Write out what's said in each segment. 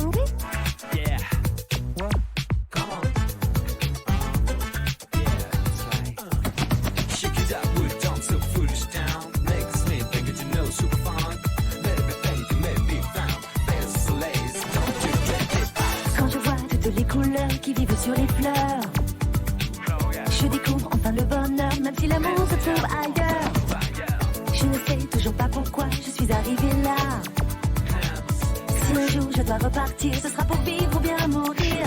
hungry? Yeah. What? Come on. Yeah, that's right. Shake it up, we don't so foolish down. Makes me think that you know super fun. Let everything you may be found. There's a lace, don't you get it? Quand je vois toutes les couleurs qui vivent sur les fleurs, je découvre enfin le bonheur, même si l'amour se trouve ailleurs. Je ne sais toujours pas pourquoi je suis arrivée là. Si un jour je dois repartir, ce sera pour vivre ou bien mourir.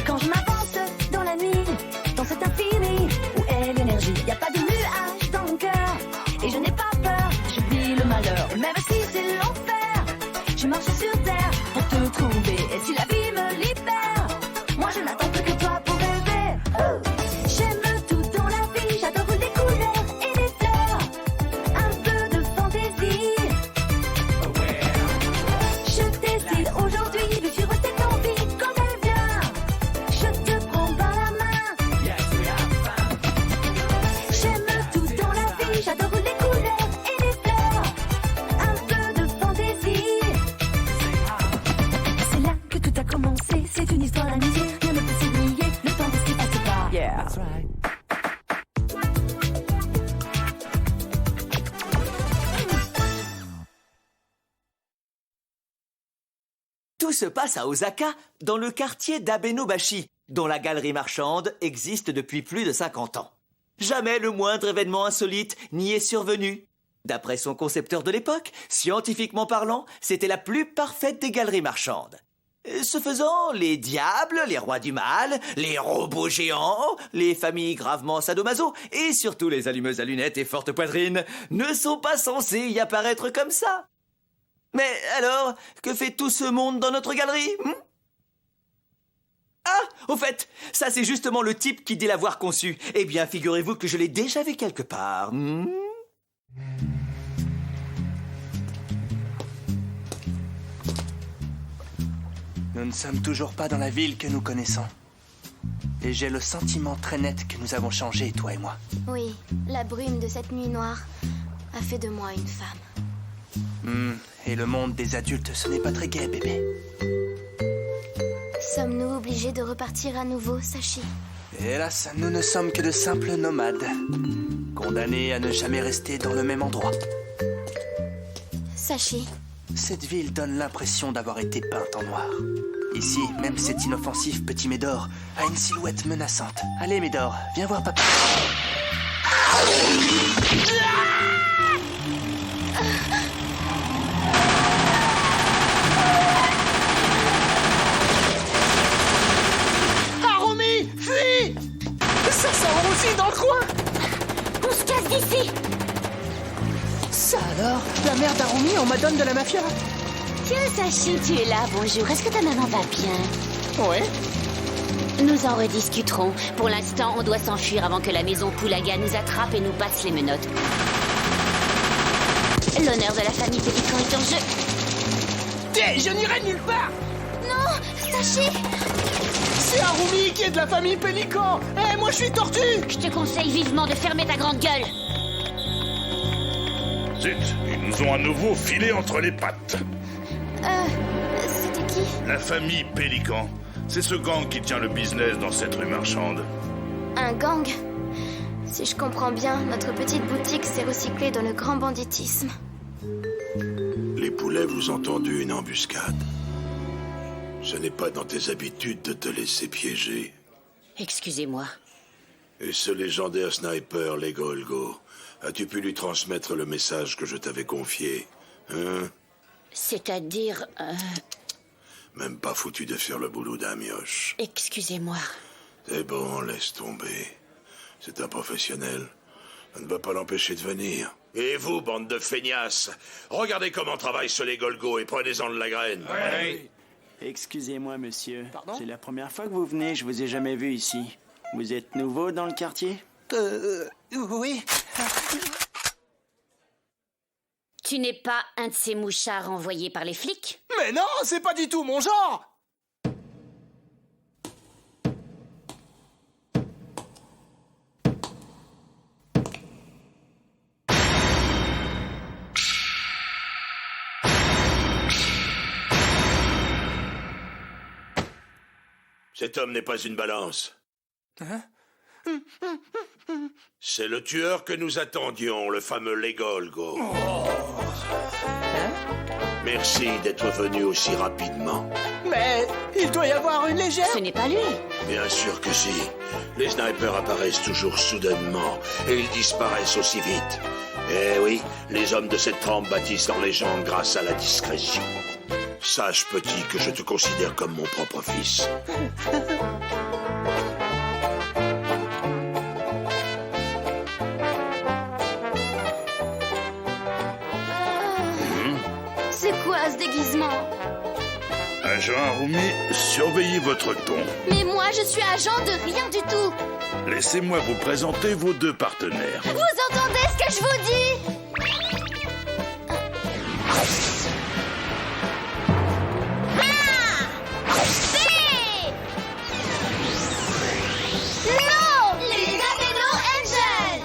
Quand je m'avance dans la nuit, dans cet infini, où est l'énergie? Y a pas de nuages dans mon cœur, et je n'ai pas peur, je vis le malheur. Même si c'est l'enfer, je marche sur terre pour te trouver. Et si la vie me libère, moi je n'attends plus que toi pour rêver. J'aime tout dans la vie, j'adore les couleurs et les fleurs. Un peu de fantaisie. Je décide aujourd'hui de suivre cette envie quand elle vient. Je te prends par la main. J'aime tout dans la vie, j'adore les couleurs et les fleurs. Un peu de fantaisie. C'est là que tout a commencé, c'est une histoire d'amitié. Rien ne peut s'oublier, le temps de ce qui passe pas. Yeah, that's right. Tout se passe à Osaka, dans le quartier d'Abenobashi, dont la galerie marchande existe depuis plus de 50 ans. Jamais le moindre événement insolite n'y est survenu. D'après son concepteur de l'époque, scientifiquement parlant, c'était la plus parfaite des galeries marchandes. Ce faisant, les diables, les rois du mal, les robots géants, les familles gravement sadomaso et surtout les allumeuses à lunettes et fortes poitrines ne sont pas censés y apparaître comme ça. Mais alors, que fait tout ce monde dans notre galerie? Ah, au fait, ça c'est justement le type qui dit l'avoir conçu. Eh bien, figurez-vous que je l'ai déjà vu quelque part. Nous ne sommes toujours pas dans la ville que nous connaissons. Et j'ai le sentiment très net que nous avons changé, toi et moi. Oui, la brume de cette nuit noire a fait de moi une femme. Et le monde des adultes, ce n'est pas très gai, bébé. Sommes-nous obligés de repartir à nouveau, Sachi? Hélas, nous ne sommes que de simples nomades, condamnés à ne jamais rester dans le même endroit. Sachi, Cette ville donne l'impression d'avoir été peinte en noir. Ici, même cet inoffensif petit Médor a une silhouette menaçante. Allez, Médor, viens voir papa. Harumi, fuis! Ça sent aussi dans le coin! on se casse d'ici! Ça alors? La mère d'Harumi en madone de la mafia? Tiens, Sachi, tu es là, bonjour. Est-ce que ta maman va bien? Ouais. Nous en rediscuterons. Pour l'instant, on doit s'enfuir avant que la maison Poulaga nous attrape et nous passe les menottes. L'honneur de la famille Pélican est en jeu. Hé, je n'irai nulle part! Non, Sachi! C'est Harumi qui est de la famille Pélican! Eh, moi je suis tortue! Je te conseille vivement de fermer ta grande gueule. Zut, ils nous ont à nouveau filé entre les pattes. C'était qui? La famille Pélican. C'est ce gang qui tient le business dans cette rue marchande. Un gang? Si je comprends bien, notre petite boutique s'est recyclée dans le grand banditisme. Les poulets vous ont tendu une embuscade. Ce n'est pas dans tes habitudes de te laisser piéger. Excusez-moi. Et ce légendaire sniper, les Golgo, as-tu pu lui transmettre le message que je t'avais confié? Hein? C'est-à-dire... Même pas foutu de faire le boulot d'un mioche. Excusez-moi. C'est bon, laisse tomber. C'est un professionnel. Ça ne va pas l'empêcher de venir. Et vous, bande de feignasses, regardez comment travaillent ceux les Golgo et prenez-en de la graine. Ouais. Excusez-moi, monsieur. Pardon? C'est la première fois que vous venez, je vous ai jamais vu ici. Vous êtes nouveau dans le quartier? Oui. Tu n'es pas un de ces mouchards envoyés par les flics? Mais non, c'est pas du tout mon genre! Cet homme n'est pas une balance. C'est le tueur que nous attendions, le fameux Legolgo. Merci d'être venu aussi rapidement. Mais il doit y avoir une légère... Ce n'est pas lui. Bien sûr que si. Les snipers apparaissent toujours soudainement et ils disparaissent aussi vite. Eh oui, les hommes de cette trempe bâtissent leur légende grâce à la discrétion. Sache, petit, que je te considère comme mon propre fils. C'est quoi ce déguisement? Agent Harumi, surveillez votre ton. Mais moi, je suis agent de rien du tout. Laissez-moi vous présenter vos deux partenaires. Vous entendez ce que je vous dis? Non! Les Abeno Angels!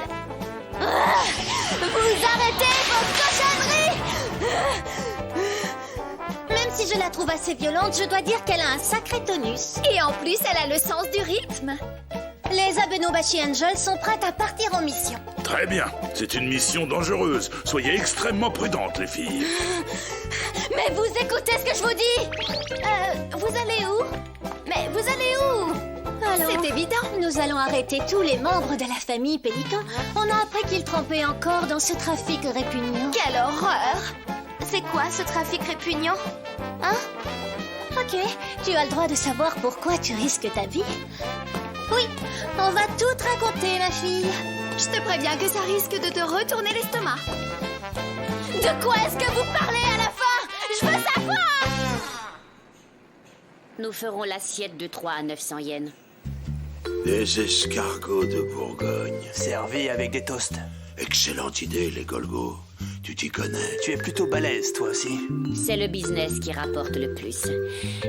Vous arrêtez vos cochonneries! Même si je la trouve assez violente, je dois dire qu'elle a un sacré tonus. Et en plus, elle a le sens du rythme. Les Abenobashi Angels sont prêtes à partir en mission. Très bien, c'est une mission dangereuse. Soyez extrêmement prudentes, les filles. Mais vous écoutez ce que je vous dis? Vous allez où? Mais vous allez où? Alors, c'est évident. Nous allons arrêter tous les membres de la famille Pélican. On a appris qu'ils trempaient encore dans ce trafic répugnant. Quelle horreur! C'est quoi ce trafic répugnant? Hein? Ok, tu as le droit de savoir pourquoi tu risques ta vie. Oui, on va tout te raconter, ma fille. Je te préviens que ça risque de te retourner l'estomac. De quoi est-ce que vous parlez à la fin? Je veux savoir! Nous ferons l'assiette de 3 à 900 yens. Des escargots de Bourgogne. Servi avec des toasts. Excellente idée, les Golgos. Tu t'y connais. Tu es plutôt balèze, toi aussi. C'est le business qui rapporte le plus.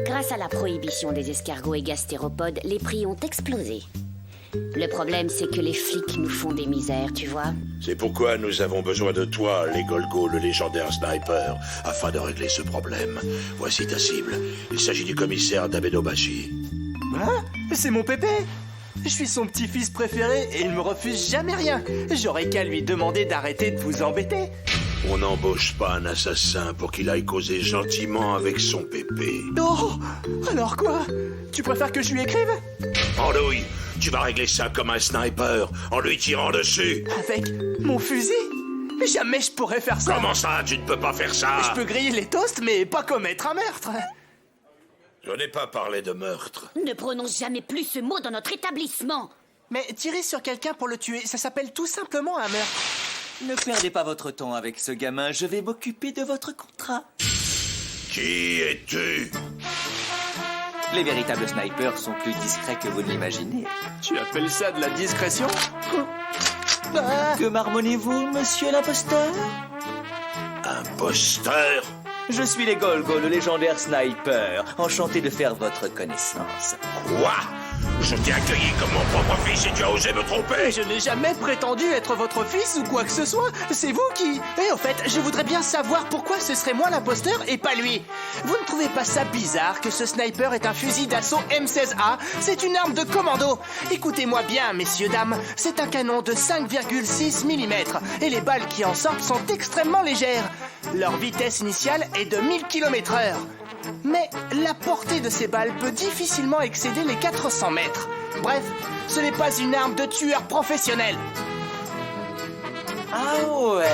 Grâce à la prohibition des escargots et gastéropodes, les prix ont explosé. Le problème, c'est que les flics nous font des misères, tu vois. C'est pourquoi nous avons besoin de toi, les Golgos, le légendaire sniper, afin de régler ce problème. Voici ta cible. Il s'agit du commissaire d'Abenobashi. Hein? C'est mon pépé. Je suis son petit-fils préféré et il me refuse jamais rien. J'aurais qu'à lui demander d'arrêter de vous embêter. On n'embauche pas un assassin pour qu'il aille causer gentiment avec son pépé. Oh! Alors quoi? Tu préfères que je lui écrive? Andouille, tu vas régler ça comme un sniper, en lui tirant dessus. Avec mon fusil? Jamais je pourrais faire ça. Comment ça, tu ne peux pas faire ça? Je peux griller les toasts, mais pas commettre un meurtre. Je n'ai pas parlé de meurtre. Ne prononce jamais plus ce mot dans notre établissement. Mais tirer sur quelqu'un pour le tuer, ça s'appelle tout simplement un meurtre. Ne perdez pas votre temps avec ce gamin, je vais m'occuper de votre contrat. Qui es-tu? Les véritables snipers sont plus discrets que vous ne l'imaginez. Tu appelles ça de la discrétion? Que marmonnez-vous, monsieur l'imposteur? Imposteur? Je suis les Golgos, le légendaire sniper. Enchanté de faire votre connaissance. Quoi? Je t'ai accueilli comme mon propre fils et tu as osé me tromper? Je n'ai jamais prétendu être votre fils ou quoi que ce soit. C'est vous qui... Et au fait, je voudrais bien savoir pourquoi ce serait moi l'imposteur et pas lui. Vous ne trouvez pas ça bizarre que ce sniper est un fusil d'assaut M16A? C'est une arme de commando. Écoutez-moi bien, messieurs, dames. C'est un canon de 5,6 mm et les balles qui en sortent sont extrêmement légères. Leur vitesse initiale est de 1000 km/h. Mais la portée de ces balles peut difficilement excéder les 400 mètres. Bref, ce n'est pas une arme de tueur professionnel. Ah ouais.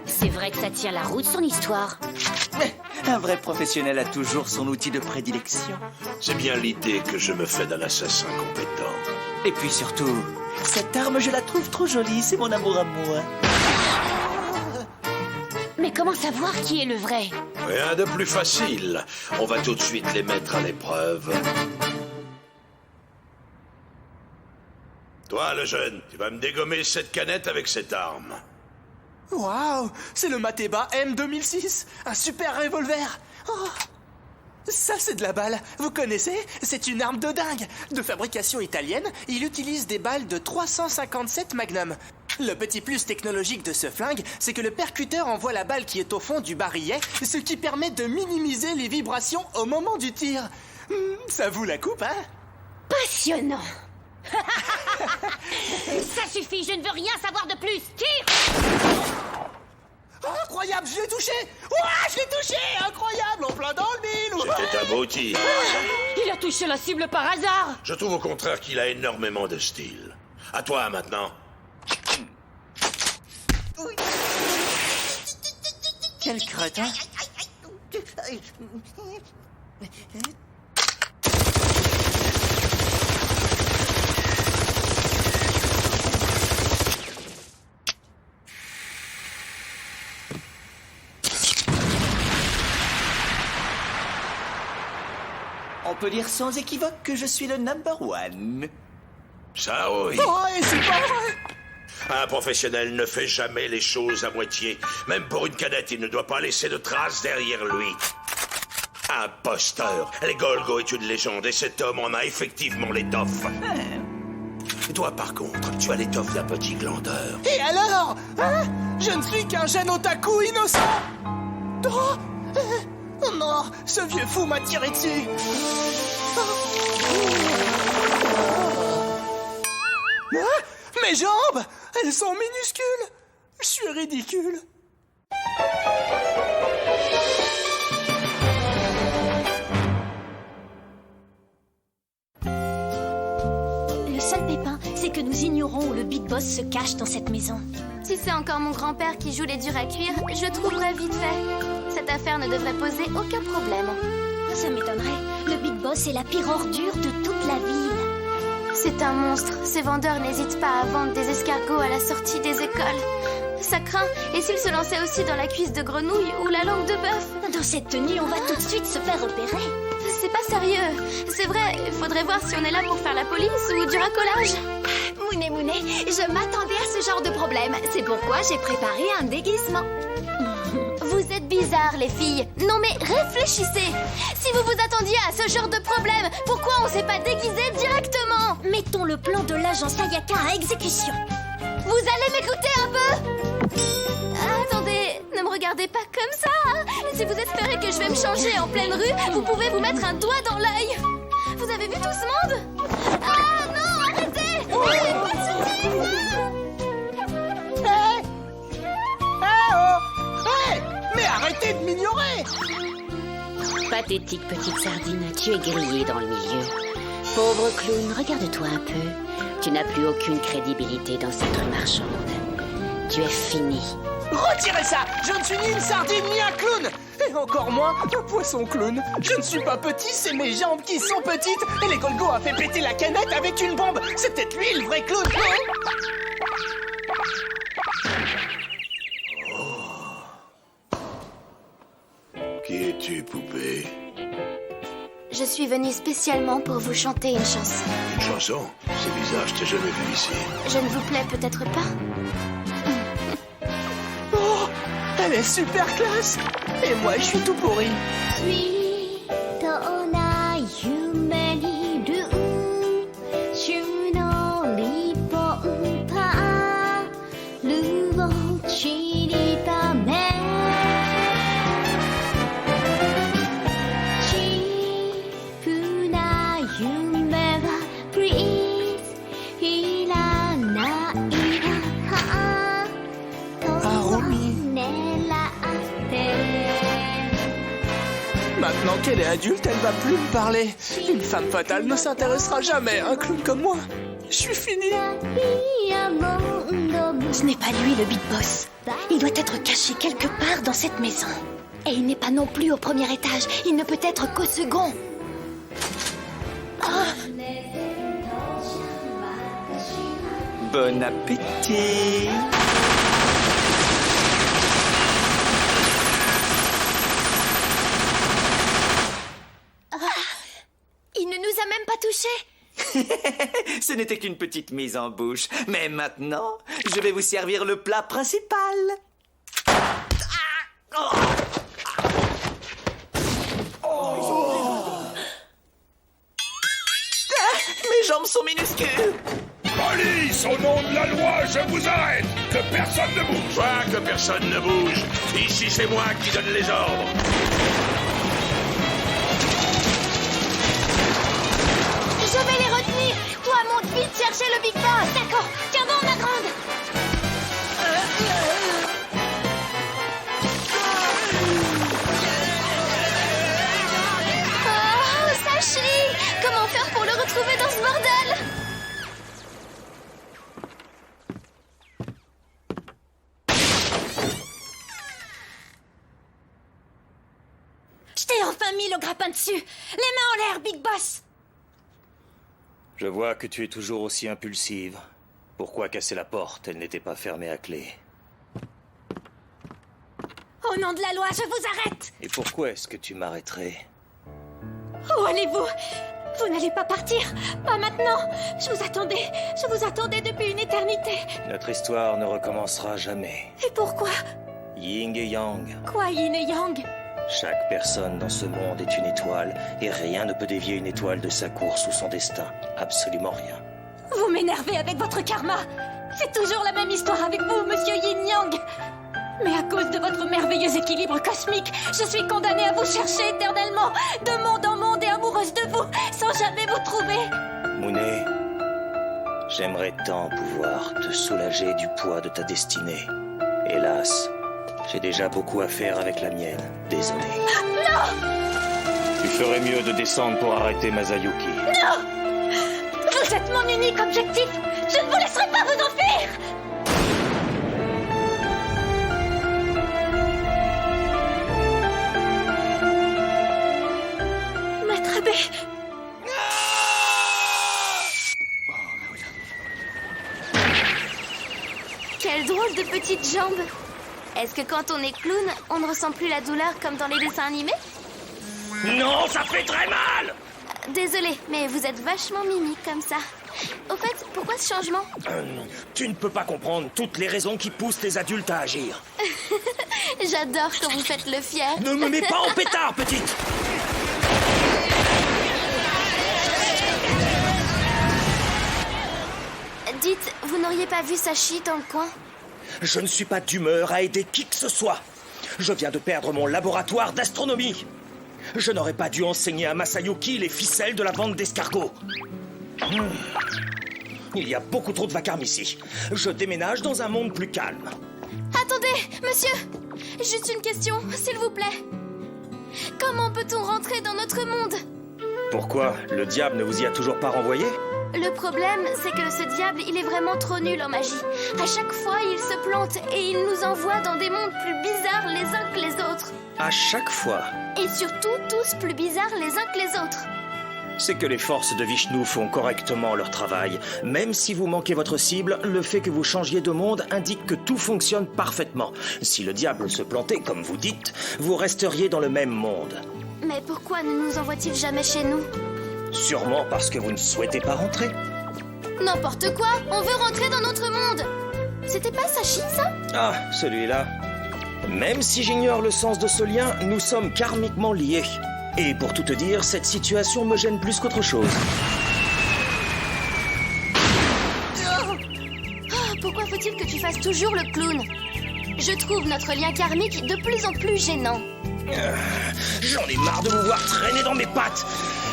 C'est vrai que ça tient la route, son histoire. Mais un vrai professionnel a toujours son outil de prédilection. C'est bien l'idée que je me fais d'un assassin compétent. Et puis surtout, cette arme, je la trouve trop jolie, c'est mon amour à moi. Mais comment savoir qui est le vrai? Rien de plus facile. On va tout de suite les mettre à l'épreuve. Toi, le jeune, tu vas me dégommer cette canette avec cette arme. Waouh, c'est le Mateba M2006, un super revolver. Oh, ça, c'est de la balle. Vous connaissez? C'est une arme de dingue. De fabrication italienne, il utilise des balles de 357 Magnum. Le petit plus technologique de ce flingue, c'est que le percuteur envoie la balle qui est au fond du barillet, ce qui permet de minimiser les vibrations au moment du tir. Ça vous la coupe, hein? Passionnant. Ça suffit, je ne veux rien savoir de plus. Tire! Incroyable, je l'ai touché! Ouah, je l'ai touché! Incroyable, en plein dans le mille! C'était un beau tir. Il a touché la cible par hasard. Je trouve au contraire qu'il a énormément de style. À toi maintenant. Quel crétin! On peut dire sans équivoque que je suis le number one. Ça oui. Oh, et c'est pas vrai! Un professionnel ne fait jamais les choses à moitié. Même pour une cadette, il ne doit pas laisser de traces derrière lui. Imposteur. Les Golgo est une légende et cet homme en a effectivement l'étoffe. Toi, par contre, tu as l'étoffe d'un petit glandeur. Et alors? Hein? Je ne suis qu'un jeune otaku innocent! Oh, oh non, ce vieux fou m'a tiré dessus! Ah, mes jambes! Elles sont minuscules! Je suis ridicule! Le seul pépin, c'est que nous ignorons où le Big Boss se cache dans cette maison. Si c'est encore mon grand-père qui joue les durs à cuire, je trouverai vite fait. Cette affaire ne devrait poser aucun problème. Ça m'étonnerait. Le Big Boss est la pire ordure de toute la ville. C'est un monstre. Ces vendeurs n'hésitent pas à vendre des escargots à la sortie des écoles. Ça craint. Et s'il se lançait aussi dans la cuisse de grenouille ou la langue de bœuf? Dans cette tenue, on va tout de suite se faire repérer. C'est pas sérieux. C'est vrai, il faudrait voir si on est là pour faire la police ou du racolage. Mounet, je m'attendais à ce genre de problème. C'est pourquoi j'ai préparé un déguisement. Vous êtes bizarres, les filles. Non mais réfléchissez. Si vous vous attendiez à ce genre de problème, pourquoi on s'est pas déguisé directement? Mettons le plan de l'agent Sayaka à exécution. Vous allez m'écouter un peu? Attendez, ne me regardez pas comme ça, hein. Si vous espérez que je vais me changer en pleine rue, vous pouvez vous mettre un doigt dans l'œil. Vous avez vu tout ce monde? Ah non, arrêtez! Pas de Mais arrêtez de m'ignorer! Pathétique petite sardine, tu es grillée dans le milieu. Pauvre clown, regarde-toi un peu. Tu n'as plus aucune crédibilité dans cette rue marchande. Tu es fini. Retirez ça! Je ne suis ni une sardine ni un clown! Et encore moins un poisson clown. Je ne suis pas petit, c'est mes jambes qui sont petites. Et les Golgo a fait péter la canette avec une bombe. C'est peut-être lui le vrai clown. Qui es-tu, poupée? Je suis venue spécialement pour vous chanter une chanson. Une chanson? C'est bizarre, je t'ai jamais vu ici. Je ne vous plais peut-être pas? Oh, elle est super classe. Et moi, je suis tout pourri. Maintenant qu'elle est adulte, elle va plus me parler. Une femme fatale ne s'intéressera jamais à un clown comme moi. Je suis fini. Ce n'est pas lui le Big Boss. Il doit être caché quelque part dans cette maison. Et il n'est pas non plus au premier étage. Il ne peut être qu'au second. Bon appétit! Il ne nous a même pas touchés. Ce n'était qu'une petite mise en bouche. Mais maintenant, je vais vous servir le plat principal. Mes jambes sont minuscules. Police, au nom de la loi, je vous arrête. Que personne ne bouge. Quoi que personne ne bouge. Ici, c'est moi qui donne les ordres. Je vais les retirer. mis le grappin dessus. Les mains en l'air, Big Boss. Je vois que tu es toujours aussi impulsive. Pourquoi casser la porte? Elle n'était pas fermée à clé. Au nom de la loi, je vous arrête. Et pourquoi est-ce que tu m'arrêterais? Où allez-vous? Vous n'allez pas partir. Pas maintenant. Je vous attendais depuis une éternité. Notre histoire ne recommencera jamais. Et pourquoi? Yin et Yang. Quoi, Yin et Yang? Chaque personne dans ce monde est une étoile, et rien ne peut dévier une étoile de sa course ou son destin. Absolument rien. Vous m'énervez avec votre karma. C'est toujours la même histoire avec vous, monsieur Yin-Yang. Mais à cause de votre merveilleux équilibre cosmique, je suis condamnée à vous chercher éternellement, de monde en monde et amoureuse de vous, sans jamais vous trouver. Mooney, j'aimerais tant pouvoir te soulager du poids de ta destinée. Hélas, j'ai déjà beaucoup à faire avec la mienne. Désolé. Non! Tu ferais mieux de descendre pour arrêter Masayuki. Non! Vous êtes mon unique objectif. Je ne vous laisserai pas vous enfuir. Maître Abbé. Quelle drôle de petite jambe. Est-ce que quand on est clown, on ne ressent plus la douleur comme dans les dessins animés? Non, ça fait très mal! Désolée, mais vous êtes vachement mimi comme ça. Au fait, pourquoi ce changement? Tu ne peux pas comprendre toutes les raisons qui poussent les adultes à agir. J'adore quand vous faites le fier. Ne me mets pas en pétard, petite! Dites, vous n'auriez pas vu Sachi dans le coin? Je ne suis pas d'humeur à aider qui que ce soit. Je viens de perdre mon laboratoire d'astronomie. Je n'aurais pas dû enseigner à Masayuki les ficelles de la bande d'escargots. Il y a beaucoup trop de vacarme ici. Je déménage dans un monde plus calme. Attendez, monsieur! Juste une question, s'il vous plaît. Comment peut-on rentrer dans notre monde? Pourquoi? Le diable ne vous y a toujours pas renvoyé? Le problème, c'est que ce diable, il est vraiment trop nul en magie. À chaque fois, il se plante et il nous envoie dans des mondes plus bizarres les uns que les autres. À chaque fois? Et surtout, tous plus bizarres les uns que les autres. C'est que les forces de Vishnu font correctement leur travail. Même si vous manquez votre cible, le fait que vous changiez de monde indique que tout fonctionne parfaitement. Si le diable se plantait, comme vous dites, vous resteriez dans le même monde. Mais pourquoi ne nous envoie-t-il jamais chez nous? Sûrement parce que vous ne souhaitez pas rentrer. N'importe quoi! On veut rentrer dans notre monde! C'était pas Sachi, ça? Ah, celui-là. Même si j'ignore le sens de ce lien, nous sommes karmiquement liés. Et pour tout te dire, cette situation me gêne plus qu'autre chose. Pourquoi faut-il que tu fasses toujours le clown? Je trouve notre lien karmique de plus en plus gênant. J'en ai marre de vous voir traîner dans mes pattes.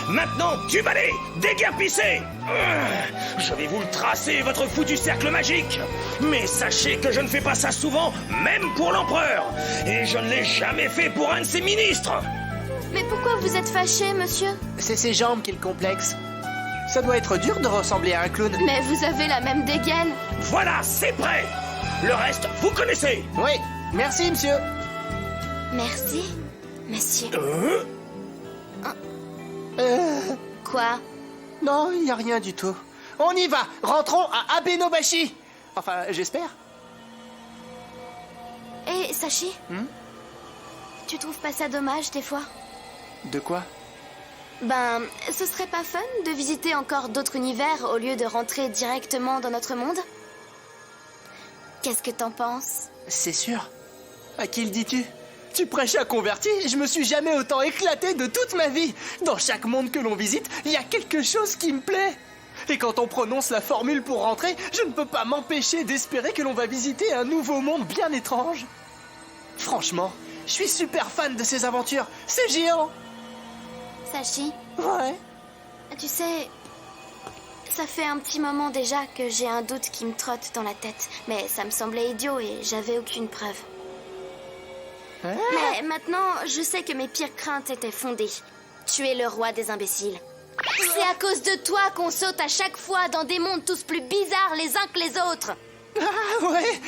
Maintenant, tu vas aller déguerpisser. Je vais vous le tracer, votre foutu cercle magique. Mais sachez que je ne fais pas ça souvent, même pour l'empereur. Et je ne l'ai jamais fait pour un de ses ministres. Mais pourquoi vous êtes fâché, monsieur? C'est ses jambes qui le complexent. Ça doit être dur de ressembler à un clown. Mais vous avez la même dégaine. Voilà, c'est prêt. Le reste, vous connaissez. Oui, merci, monsieur. Merci, monsieur. Quoi? Non, il n'y a rien du tout. On y va. Rentrons à Abenobashi. Enfin, j'espère. Et Sachi, tu trouves pas ça dommage des fois? De quoi? Ben, ce serait pas fun de visiter encore d'autres univers au lieu de rentrer directement dans notre monde? Qu'est-ce que t'en penses? C'est sûr. À qui le dis-tu? Tu prêches à converti? Je me suis jamais autant éclaté de toute ma vie. Dans chaque monde que l'on visite, il y a quelque chose qui me plaît. Et quand on prononce la formule pour rentrer, je ne peux pas m'empêcher d'espérer que l'on va visiter un nouveau monde bien étrange. Franchement, je suis super fan de ces aventures. C'est géant. Sachi? Ouais. Tu sais, ça fait un petit moment déjà que j'ai un doute qui me trotte dans la tête. Mais ça me semblait idiot et j'avais aucune preuve. Mais maintenant, je sais que mes pires craintes étaient fondées. Tu es le roi des imbéciles. C'est à cause de toi qu'on saute à chaque fois dans des mondes tous plus bizarres les uns que les autres. Ah ouais,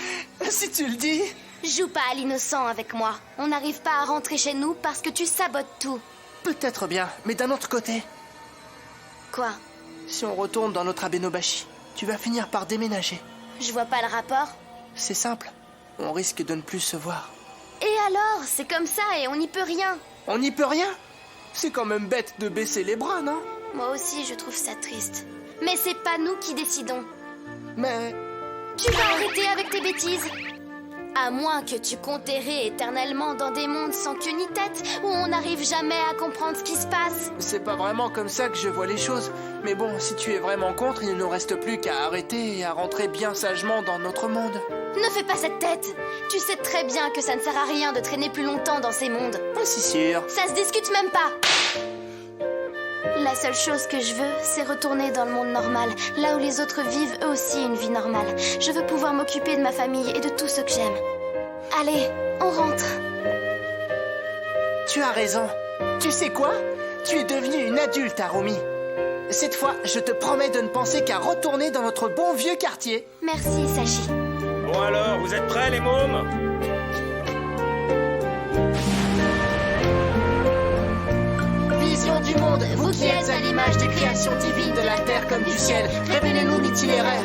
si tu le dis. Joue pas à l'innocent avec moi. On n'arrive pas à rentrer chez nous parce que tu sabotes tout. Peut-être bien, mais d'un autre côté. Quoi? Si on retourne dans notre Abenobashi, tu vas finir par déménager. Je vois pas le rapport. C'est simple, on risque de ne plus se voir. Et alors? C'est comme ça et on n'y peut rien. On n'y peut rien? C'est quand même bête de baisser les bras, non? Moi aussi, je trouve ça triste. Mais c'est pas nous qui décidons. Mais... Tu vas arrêter avec tes bêtises. À moins que tu comptes errer éternellement dans des mondes sans queue ni tête, où on n'arrive jamais à comprendre ce qui se passe. C'est pas vraiment comme ça que je vois les choses. Mais bon, si tu es vraiment contre, il ne nous reste plus qu'à arrêter et à rentrer bien sagement dans notre monde. Ne fais pas cette tête. Tu sais très bien que ça ne sert à rien de traîner plus longtemps dans ces mondes. Pas si sûr. Ça se discute même pas. La seule chose que je veux, c'est retourner dans le monde normal, là où les autres vivent eux aussi une vie normale. Je veux pouvoir m'occuper de ma famille et de tous ceux que j'aime. Allez, on rentre. Tu as raison. Tu sais quoi? Tu es devenue une adulte, Harumi. Cette fois, je te promets de ne penser qu'à retourner dans notre bon vieux quartier. Merci, Sachi. Bon alors, vous êtes prêts les mômes? Vision du monde, vous qui êtes à l'image des créations divines de la terre comme du ciel, révélez-nous l'itinéraire.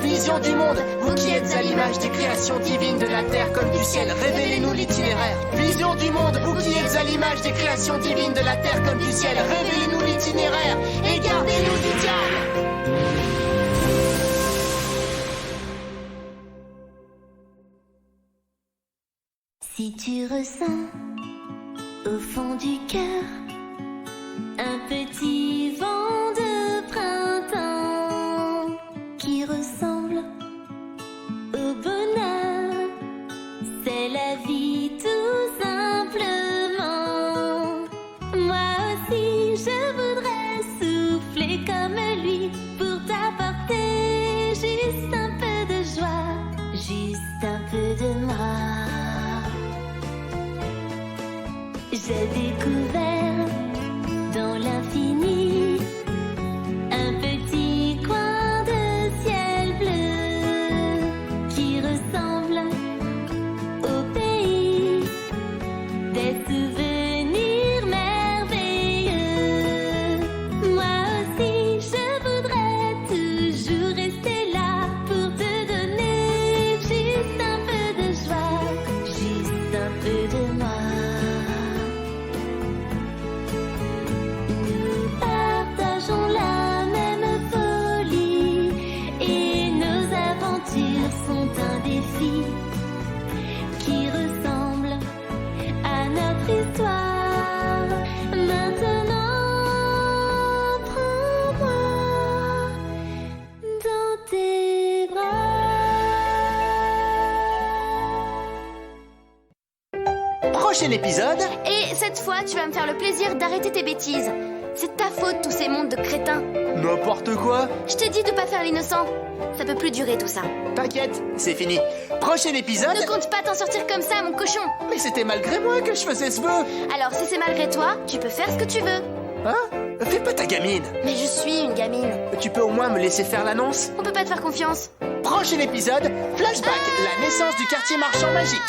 Vision du monde, vous qui êtes à l'image des créations divines de la terre comme du ciel, révélez-nous l'itinéraire. Vision du monde, vous qui êtes à l'image des créations divines de la terre comme du ciel, révélez-nous l'itinéraire et gardez-nous du diable. Si tu ressens au fond du cœur un petit vent de printemps qui ressemble au bonheur, c'est la vie tout simplement. Moi aussi je voudrais souffler comme lui pour t'apporter juste un peu de joie, juste un peu de moi. J'ai découvert dans l'infini un petit coin de ciel bleu qui ressemble au pays des souvenirs merveilleux. Moi aussi je voudrais toujours rester là pour te donner juste un peu de joie, juste un peu de moi. Sont un défi qui ressemble à notre histoire. Maintenant, prends-moi dans tes bras. Prochain épisode. Et cette fois, tu vas me faire le plaisir d'arrêter tes bêtises. C'est ta faute, tous ces mondes de crétins. N'importe quoi. Je t'ai dit de pas faire l'innocent. Ça peut plus durer tout ça. T'inquiète, c'est fini. Prochain épisode. Ne compte pas t'en sortir comme ça, mon cochon. Mais c'était malgré moi que je faisais ce vœu. Alors si c'est malgré toi, tu peux faire ce que tu veux. Hein? Fais pas ta gamine. Mais je suis une gamine. Tu peux au moins me laisser faire l'annonce? On peut pas te faire confiance. Prochain épisode, flashback, la naissance du quartier marchand magique.